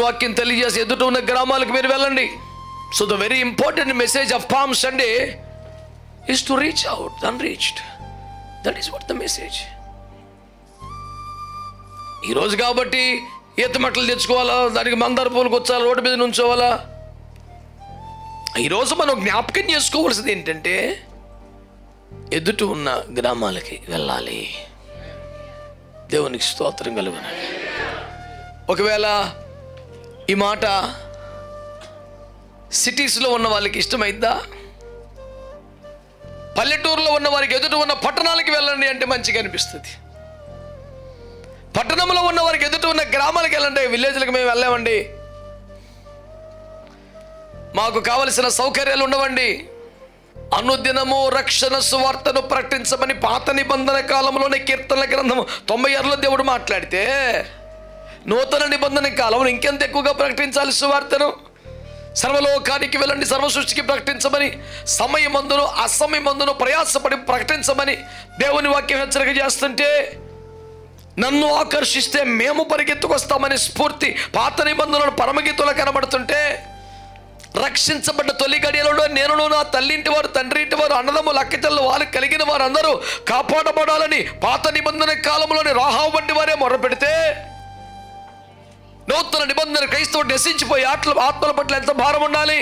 వాక్యం తెలియజేసి ఎదుట ఉన్న గ్రామాలకు మీరు వెళ్ళండి. So the very important message of palm Sunday is to reach out the unreached. That is what the message. ఈరోజు కాబట్టి ఈత మట్టలు తెచ్చుకోవాలా, దానికి మందార పూలు కూర్చోవాలా, రోడ్డు మీద నుంచోవాలా? ఈరోజు మనం జ్ఞాపకం చేసుకోవాల్సింది ఏంటంటే ఎదుట ఉన్న గ్రామాలకి వెళ్ళాలి. దేవునికి స్తోత్రం కలుగును. ఒకవేళ ఈ మాట సిటీస్లో ఉన్న వాళ్ళకి ఇష్టమైద్దా? పల్లెటూరులో ఉన్న వారికి ఎదుట ఉన్న పట్టణాలకి వెళ్ళండి అంటే మంచిగా అనిపిస్తుంది. పట్టణంలో ఉన్న వారికి ఎదుట ఉన్న గ్రామాలకు వెళ్ళండి. విలేజ్లకు మేము వెళ్ళామండి, మాకు కావలసిన సౌకర్యాలు ఉండవండి. అనుదినము రక్షణ సువార్తను ప్రకటించమని పాత నిబంధన కాలంలోనే కీర్తనల గ్రంథము 96లో దేవుడు మాట్లాడితే, నూతన నిబంధన కాలంలో ఇంకెంత ఎక్కువగా ప్రకటించాలి సువార్తను? సర్వలోకానికి వెళ్ళండి, సర్వ సృష్టికి ప్రకటించమని, సమయమందును అసమయమందును ప్రయాసపడి ప్రకటించమని దేవుని వాక్యం హెచ్చరిక చేస్తుంటే, నన్ను ఆకర్షిస్తే మేము పరిగెత్తుకొస్తామని స్ఫూర్తి పాత నిబంధనలు పరమగీతులు కనబడుతుంటే, రక్షించబడ్డ తొలి గడియలలో నేనును నా తల్లింటి వారు, తండ్రి ఇంటి వారు, అన్నదమ్ములు, అక్కచెల్లెలు వారు కలిగిన వారందరూ కాపాడబడాలని పాత నిబంధన కాలంలోని రాహాబు వంటి వారే మొర్రపెడితే, నూతన నిబంధన క్రైస్తవుడు నశించిపోయి ఆత్మల పట్ల ఎంత భారం ఉండాలి?